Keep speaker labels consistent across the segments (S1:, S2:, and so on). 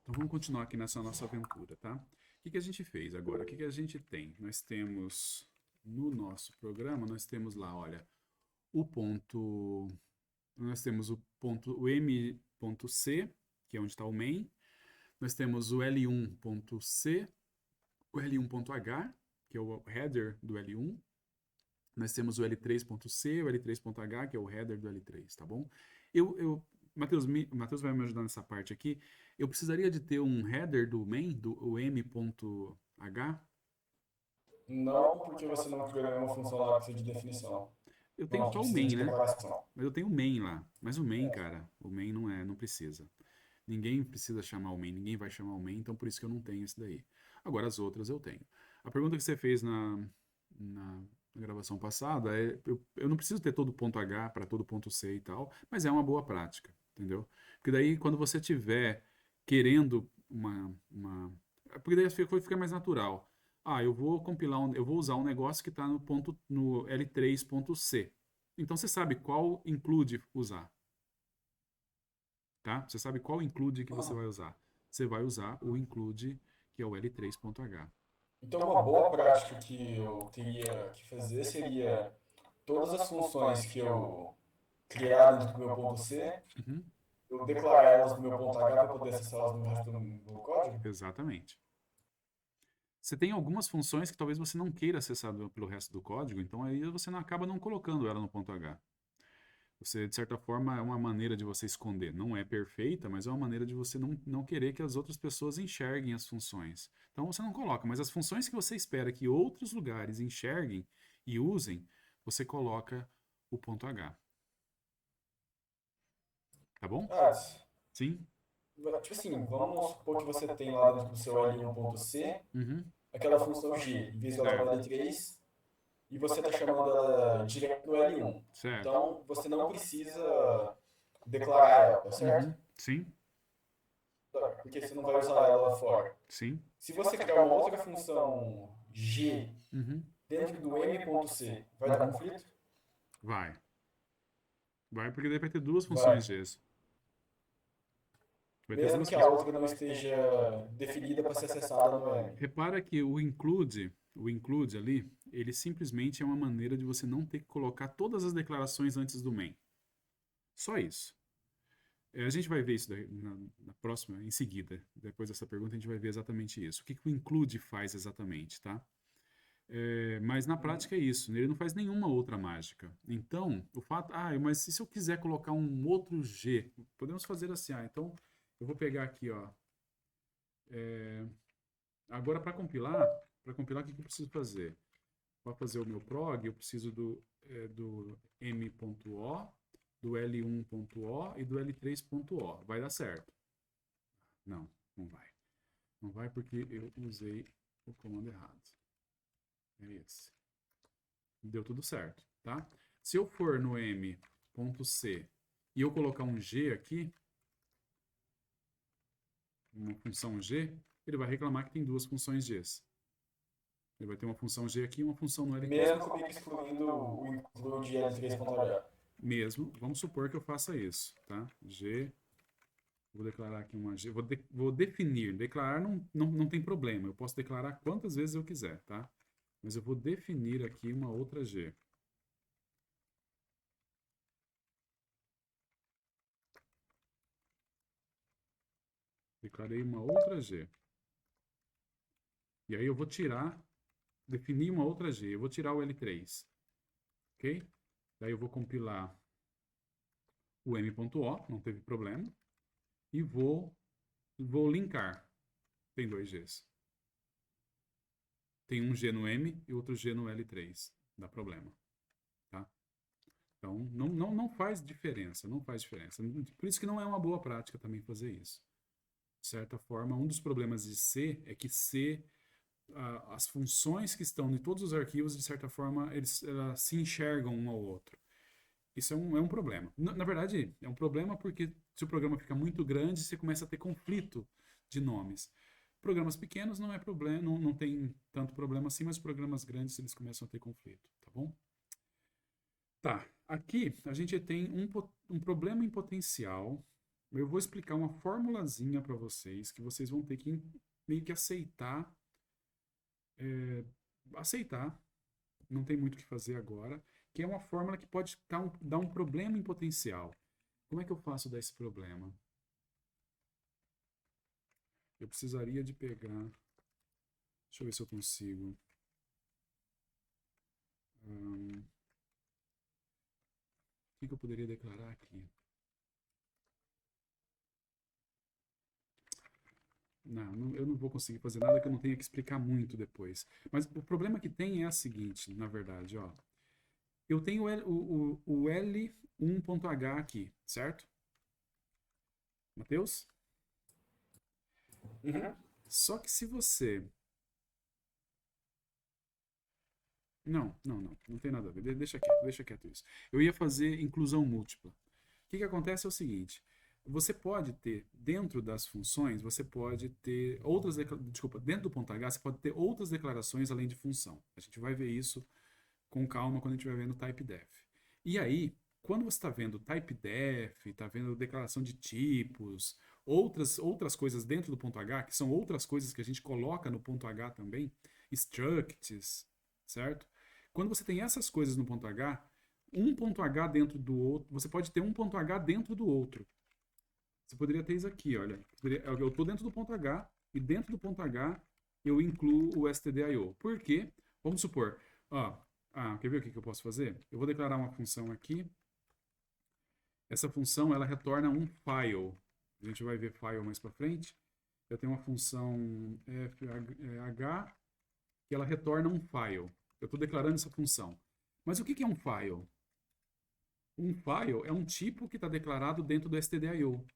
S1: Então vamos continuar aqui nessa nossa aventura, tá? O que a gente fez agora? O que a gente tem? Nós temos no nosso programa, nós temos lá, olha, o ponto, nós temos o M.C, que é onde está o main, nós temos o L1.C, o L1.H, que é o header do L1, nós temos o L3.C, o L3.H, que é o header do L3, tá bom? Matheus vai me ajudar nessa parte aqui. Eu precisaria de ter um header do main, do M.H.
S2: Não porque você não criou uma função lá que precisa de definição.
S1: Eu tenho
S2: Não, que
S1: só o
S2: precisa
S1: main,
S2: de
S1: né?
S2: declaração.
S1: Mas eu tenho o main lá. Mas o main,
S2: É.
S1: cara, o main não precisa. Ninguém precisa chamar o main, ninguém vai chamar o main, então por isso que eu não tenho esse daí. Agora as outras eu tenho. A pergunta que você fez na gravação passada é: eu não preciso ter todo ponto H para todo ponto C e tal, mas é uma boa prática, entendeu? Porque daí quando você tiver querendo porque daí fica mais natural. Ah, eu vou compilar, eu vou usar um negócio que está no L3.C. Então você sabe qual include usar, tá? Você sabe qual include que você vai usar. Você vai usar o include, que é o L3.h.
S2: Então, uma boa prática que eu teria que fazer seria todas as funções que eu criar dentro do meu ponto C,
S1: Uhum.
S2: eu declarar elas no meu ponto H para poder acessá-las no resto do código.
S1: Exatamente. Você tem algumas funções que talvez você não queira acessar pelo resto do código, então aí você não acaba não colocando ela no ponto H. Você, de certa forma, é uma maneira de você esconder. Não é perfeita, mas é uma maneira de você não querer que as outras pessoas enxerguem as funções. Então você não coloca, mas as funções que você espera que outros lugares enxerguem e usem, você coloca o ponto H. Tá bom?
S2: Ah,
S1: Sim?
S2: tipo assim, vamos supor que você tem lá dentro do seu L1.C
S1: Uhum.
S2: aquela função G, em vez de ela estar no
S1: Certo.
S2: L3, e você está chamando ela direto no L1.
S1: Certo.
S2: Então, você não precisa declarar ela, certo?
S1: Uhum. Sim?
S2: Porque você não vai usar ela lá fora.
S1: Sim?
S2: Se você criar uma outra função G
S1: Uhum.
S2: dentro do M.C, vai dar
S1: Uhum.
S2: conflito?
S1: Vai. Vai, porque daí vai ter duas funções
S2: Vai.
S1: disso. Vai ter
S2: Mesmo
S1: duas
S2: que a
S1: funções.
S2: outra não esteja definida para ser acessada no M.
S1: Repara que o include ali, ele simplesmente é uma maneira de você não ter que colocar todas as declarações antes do main. Só isso. A gente vai ver isso na próxima, em seguida. Depois dessa pergunta, a gente vai ver exatamente isso. O que o include faz exatamente, tá? Mas na
S2: Uhum.
S1: prática é isso. Ele não faz nenhuma outra mágica. Então, o fato. Ah, mas se eu quiser colocar um outro G, podemos fazer assim. Ah, então eu vou pegar aqui, ó. Agora, para compilar, o que eu preciso fazer? Para fazer o meu prog, eu preciso do M.O, do L1.O e do L3.O. Vai dar certo? Não, não vai. Não vai porque eu usei o comando errado. É esse. Deu tudo certo, tá? Se eu for no M.C e eu colocar um G aqui, uma função G, ele vai reclamar que tem duas funções Gs. Ele vai ter uma função G aqui e uma função no L3.
S2: Mesmo comigo excluindo o include L3.h.
S1: Mesmo, vamos supor que eu faça isso, tá? G, vou declarar aqui uma G, vou definir, declarar não tem problema, eu posso declarar quantas vezes eu quiser, tá? Mas eu vou definir aqui uma outra G. Declarei uma outra G. E aí eu vou definir uma outra G, eu vou tirar o L3, ok? Daí eu vou compilar o M.O, não teve problema, e vou linkar. Tem dois Gs. Tem um G no M e outro G no L3. Dá problema, tá? Então, não faz diferença, não faz diferença. Por isso que não é uma boa prática também fazer isso. De certa forma, um dos problemas de C é que C, as funções que estão em todos os arquivos, de certa forma, elas se enxergam um ao outro. Isso é um problema. Na verdade, é um problema porque se o programa fica muito grande, você começa a ter conflito de nomes. Programas pequenos não é problema, não tem tanto problema assim, mas programas grandes eles começam a ter conflito, tá bom? Tá, aqui a gente tem um problema em potencial, Eu vou explicar uma formulazinha para vocês que vocês vão ter que meio que aceitar. Aceitar, não tem muito o que fazer agora, que é uma fórmula que pode dar um problema em potencial. Como é que eu faço desse problema? Eu precisaria de pegar. Deixa eu ver se eu consigo. O que eu poderia declarar aqui? Não, eu não vou conseguir fazer nada que eu não tenha que explicar muito depois. Mas o problema que tem é o seguinte, na verdade, ó. Eu tenho o L1.H aqui, certo? Matheus?
S2: Uhum.
S1: Só que se você... Não tem nada a ver. Deixa quieto isso. Eu ia fazer inclusão múltipla. O que acontece é o seguinte, você pode ter, dentro das funções, você pode ter outras, desculpa, dentro do ponto H, você pode ter outras declarações além de função. A gente vai ver isso com calma quando a gente vai vendo typedef. E aí, quando você está vendo typedef, está vendo declaração de tipos, outras coisas dentro do ponto H, que são outras coisas que a gente coloca no ponto H também, structs, certo? Quando você tem essas coisas no ponto H, um ponto H dentro do outro, você pode ter um ponto H dentro do outro. Você poderia ter isso aqui, olha. Eu estou dentro do ponto H e dentro do ponto H eu incluo o stdio. Por quê? Vamos supor, quer ver o que eu posso fazer? Eu vou declarar uma função aqui. Essa função, ela retorna um file. A gente vai ver file mais para frente. Eu tenho uma função fh que ela retorna um file. Eu estou declarando essa função. Mas o que é um file? Um file é um tipo que está declarado dentro do stdio.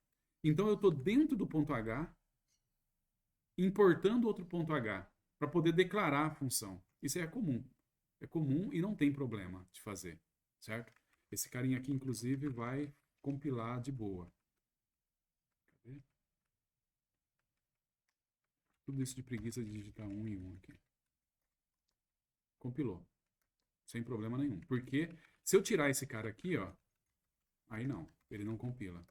S1: Então eu estou dentro do ponto H, importando outro ponto H, para poder declarar a função. Isso é comum. É comum e não tem problema de fazer, certo? Esse carinha aqui, inclusive, vai compilar de boa. Cadê? Tudo isso de preguiça de digitar um em um aqui. Compilou. Sem problema nenhum. Porque se eu tirar esse cara aqui, ó, aí não, ele não compila.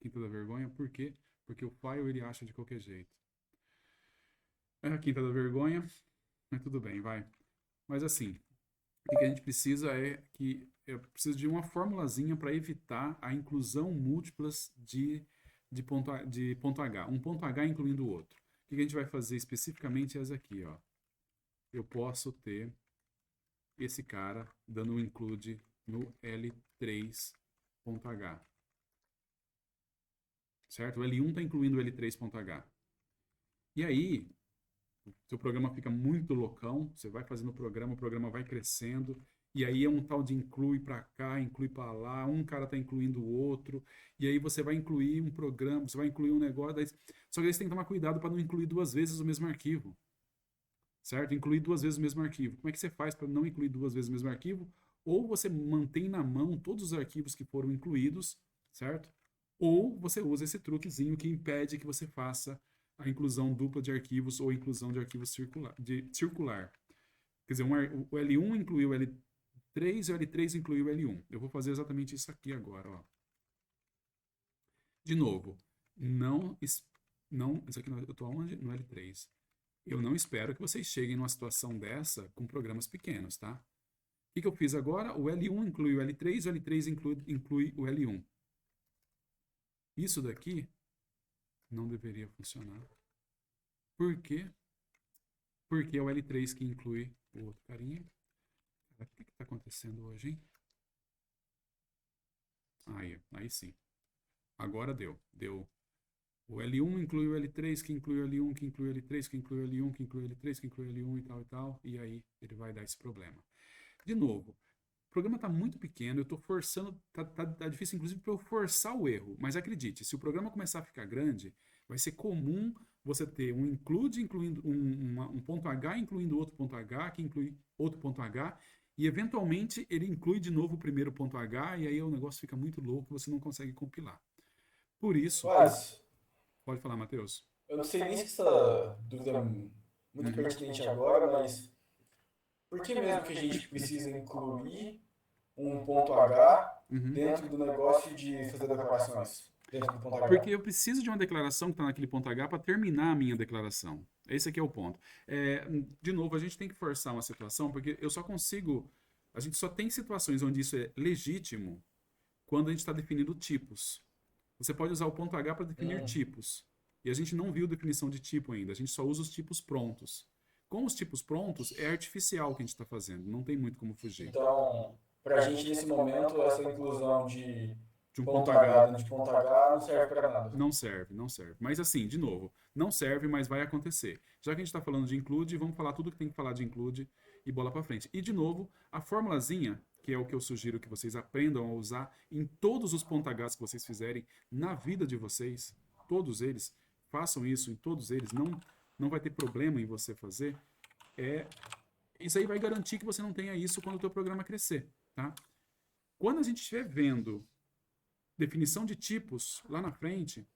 S1: Quinta da vergonha, por quê? Porque o file ele acha de qualquer jeito. É a quinta da vergonha, mas tudo bem, vai. Mas assim, o que a gente precisa é que eu preciso de uma formulazinha para evitar a inclusão múltiplas de ponto H. Um ponto H incluindo o outro. O que a gente vai fazer especificamente é essa aqui, ó. Eu posso ter esse cara dando um include no L3.H. Certo? O L1 está incluindo o L3.H. E aí, seu programa fica muito loucão, você vai fazendo o programa vai crescendo, e aí é um tal de inclui para cá, inclui para lá, um cara está incluindo o outro, e aí você vai incluir um programa, você vai incluir um negócio, daí... só que aí você tem que tomar cuidado para não incluir duas vezes o mesmo arquivo. Certo? Incluir duas vezes o mesmo arquivo. Como é que você faz para não incluir duas vezes o mesmo arquivo? Ou você mantém na mão todos os arquivos que foram incluídos, certo? Ou você usa esse truquezinho que impede que você faça a inclusão dupla de arquivos ou inclusão de arquivos circular. Quer dizer, o L1 incluiu o L3 e o L3 incluiu o L1. Eu vou fazer exatamente isso aqui agora. Ó. De novo, não, isso aqui eu estou onde? No L3. Eu não espero que vocês cheguem numa situação dessa com programas pequenos, tá? O que eu fiz agora? O L1 inclui o L3, o L3 inclui o L1. Isso daqui não deveria funcionar. Por quê? Porque é o L3 que inclui o outro carinha. O que está acontecendo hoje, hein? Aí sim. Agora deu. O L1 inclui o L3, que inclui o L1, que inclui o L3, que inclui o L1, que inclui o L3, que inclui o L1 e tal, e aí ele vai dar esse problema. De novo, o programa está muito pequeno, eu estou forçando, tá difícil inclusive para eu forçar o erro, mas acredite, se o programa começar a ficar grande, vai ser comum você ter um include incluindo um ponto H incluindo outro ponto H, que inclui outro ponto H, e eventualmente ele inclui de novo o primeiro ponto H, e aí o negócio fica muito louco e você não consegue compilar. Por isso... Pode falar, Matheus.
S2: Eu não sei nem se essa dúvida é muito pertinente agora, mas por que mesmo que a gente precisa incluir um ponto H
S1: Uhum.
S2: dentro do negócio de fazer declarações, dentro do ponto H.
S1: Porque eu preciso de uma declaração que está naquele ponto H para terminar a minha declaração. Esse aqui é o ponto. De novo, a gente tem que forçar uma situação, porque eu só consigo. A gente só tem situações onde isso é legítimo quando a gente está definindo tipos. Você pode usar o ponto H para definir
S2: Hum.
S1: tipos. E a gente não viu definição de tipo ainda. A gente só usa os tipos prontos. Com os tipos prontos, é artificial o que a gente está fazendo. Não tem muito como fugir.
S2: Então, para a gente nesse momento, essa inclusão de
S1: De um ponto
S2: ponto H
S1: H
S2: dentro de ponto H não serve para nada.
S1: não serve, não serve. Mas assim, de novo, não serve, mas vai acontecer. Já que a gente está falando de include, vamos falar tudo que tem que falar de include e bola para frente. E de novo, a formulazinha, que é o que eu sugiro que vocês aprendam a usar em todos os pontos Hs que vocês fizerem na vida de vocês, todos eles, façam isso em todos eles, não vai ter problema em você fazer. Isso aí vai garantir que você não tenha isso quando o teu programa crescer, tá? Quando a gente estiver vendo definição de tipos lá na frente,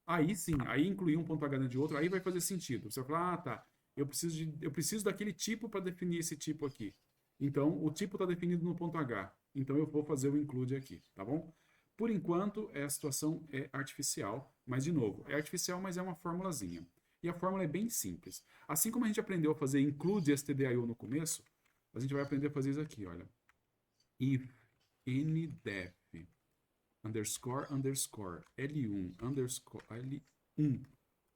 S1: aí sim, aí incluir um ponto H dentro de outro, aí vai fazer sentido. Você vai falar, ah, tá, eu preciso daquele tipo para definir esse tipo aqui. Então, o tipo está definido no ponto H. Então, eu vou fazer o include aqui, tá bom? Por enquanto, a situação é artificial, mas, de novo, é artificial, mas é uma formulazinha. E a fórmula é bem simples. Assim como a gente aprendeu a fazer include stdio no começo, a gente vai aprender a fazer isso aqui, olha. If ndef underscore underscore L1 underscore L1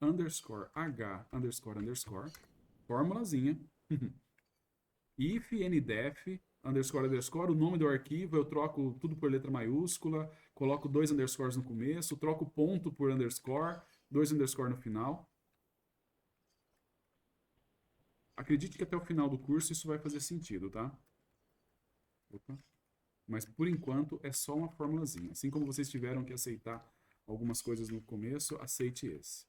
S1: underscore H underscore underscore formulazinha if ndef underscore underscore o nome do arquivo eu troco tudo por letra maiúscula, coloco 2 underscores no começo, troco ponto por underscore, 2 underscore no final. Acredite que até o final do curso isso vai fazer sentido, tá? Opa. Mas por enquanto é só uma formulazinha. Assim como vocês tiveram que aceitar algumas coisas no começo, aceite esse.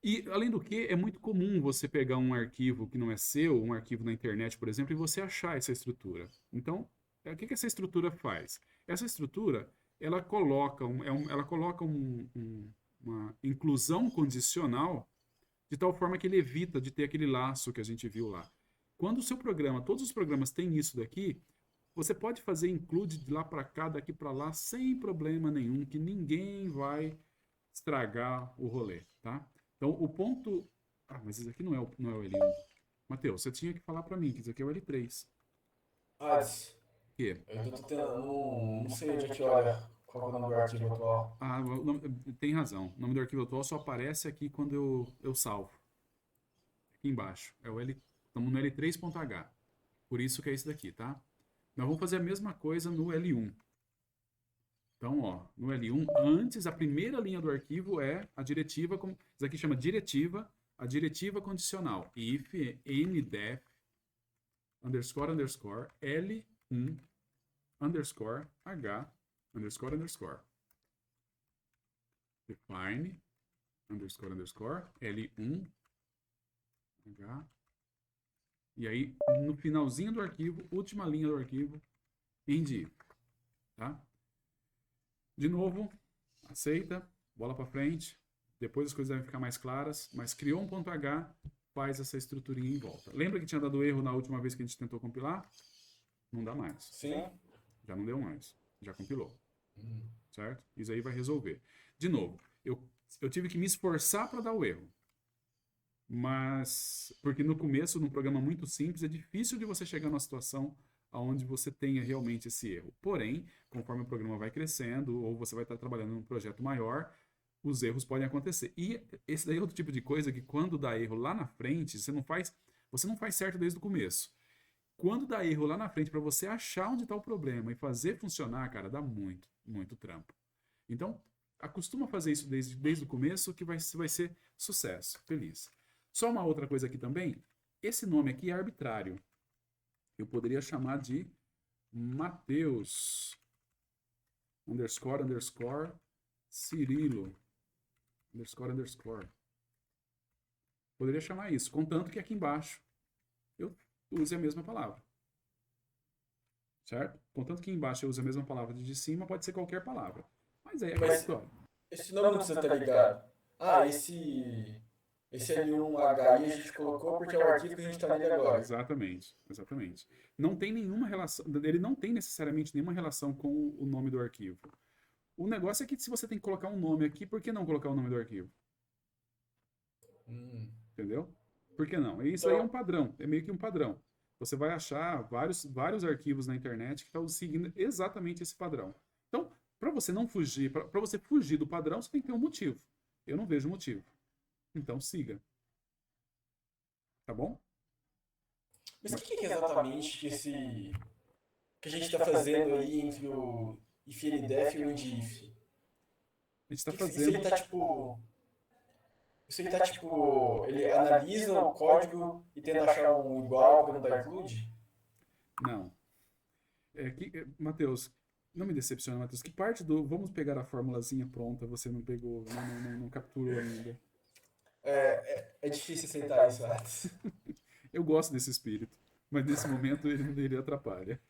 S1: E além do que, é muito comum você pegar um arquivo que não é seu, um arquivo na internet, por exemplo, e você achar essa estrutura. Então, o que essa estrutura faz? Essa estrutura, ela coloca, uma inclusão condicional de tal forma que ele evita de ter aquele laço que a gente viu lá. Quando o seu programa, todos os programas têm isso daqui, você pode fazer include de lá para cá, daqui para lá, sem problema nenhum, que ninguém vai estragar o rolê, tá? Então, o ponto... Ah, mas isso aqui não é o L1. Matheus, você tinha que falar para mim que isso aqui é o L3.
S2: Ades,
S1: Que?
S2: eu ainda tô tentando, não sei onde é que olha qual é o nome do arquivo atual.
S1: Ah, tem razão. O nome do arquivo atual só aparece aqui quando eu salvo. Aqui embaixo. Estamos no L3.h. Por isso que é esse daqui, tá? Nós vamos fazer a mesma coisa no L1. Então, ó, no L1, antes, a primeira linha do arquivo é a diretiva, isso aqui chama diretiva, a diretiva condicional. If ndef underscore underscore L1 underscore H underscore underscore. Define underscore underscore L1 H. E aí, no finalzinho do arquivo, última linha do arquivo, end if, tá? De novo, aceita, bola para frente, depois as coisas devem ficar mais claras, mas criou um ponto H, faz essa estruturinha em volta. Lembra que tinha dado erro na última vez que a gente tentou compilar? Não dá mais.
S2: Sim.
S1: Já não deu mais, já compilou. Certo? Isso aí vai resolver. De novo, eu tive que me esforçar para dar o erro. Mas, porque no começo, num programa muito simples, é difícil de você chegar numa situação onde você tenha realmente esse erro. Porém, conforme o programa vai crescendo, ou você vai estar trabalhando num projeto maior, os erros podem acontecer. E esse daí é outro tipo de coisa que quando dá erro lá na frente, você não faz certo desde o começo. Quando dá erro lá na frente, para você achar onde está o problema e fazer funcionar, cara, dá muito, muito trampo. Então, acostuma fazer isso desde o começo que vai ser sucesso, feliz. Só uma outra coisa aqui também, esse nome aqui é arbitrário. Eu poderia chamar de Mateus underscore underscore Cirilo underscore underscore. Poderia chamar isso, contanto que aqui embaixo eu use a mesma palavra. Certo? Contanto que embaixo eu use a mesma palavra de cima, pode ser qualquer palavra. Mas é aquela história.
S2: Esse nome não precisa estar ligado. Ah, esse esse L1H aí a gente colocou porque é o arquivo que a gente está nele agora.
S1: Exatamente, exatamente. Não tem nenhuma relação, ele não tem necessariamente nenhuma relação com o nome do arquivo. O negócio é que se você tem que colocar um nome aqui, por que não colocar o nome do arquivo?
S2: Hum.
S1: Entendeu? Por que não? Isso aí é um padrão, é meio que um padrão. Você vai achar vários arquivos na internet que estão seguindo exatamente esse padrão. Então, para você não fugir, para você fugir do padrão, você tem que ter um motivo. Eu não vejo motivo. Então, siga. Tá bom?
S2: Mas o que é exatamente que a gente está fazendo aí entre o ifnidef e o endif?
S1: A gente está
S2: Isso ele
S1: fazendo.
S2: tá tipo. Isso ele tá tipo. Ele analisa o código e tenta achar um igual para não dar include?
S1: Não. Matheus, não me decepciona, Matheus. Que parte do. Vamos pegar a formulazinha pronta, você não pegou, não capturou ainda.
S2: É difícil aceitar isso, Atos.
S1: Eu gosto desse espírito, mas nesse momento ele atrapalha.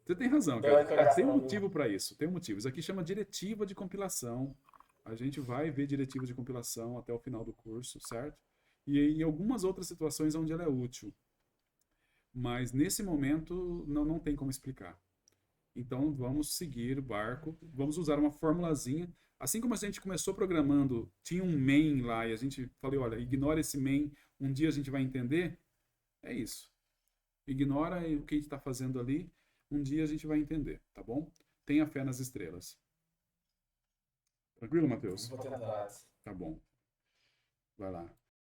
S1: Você tem razão,
S2: Dói
S1: cara.
S2: no coração,
S1: Tem um
S2: viu?
S1: motivo para isso. Tem um motivo. Isso aqui chama diretiva de compilação. A gente vai ver diretiva de compilação até o final do curso, certo? E em algumas outras situações onde ela é útil. Mas nesse momento não tem como explicar. Então vamos seguir o barco, vamos usar uma formulazinha. Assim como a gente começou programando, tinha um main lá e a gente falou, olha, ignora esse main, um dia a gente vai entender. É isso. Ignora o que a gente está fazendo ali, um dia a gente vai entender, tá bom? Tenha fé nas estrelas. Tranquilo, Matheus?
S2: Vou tentar.
S1: Tá bom. Vai lá.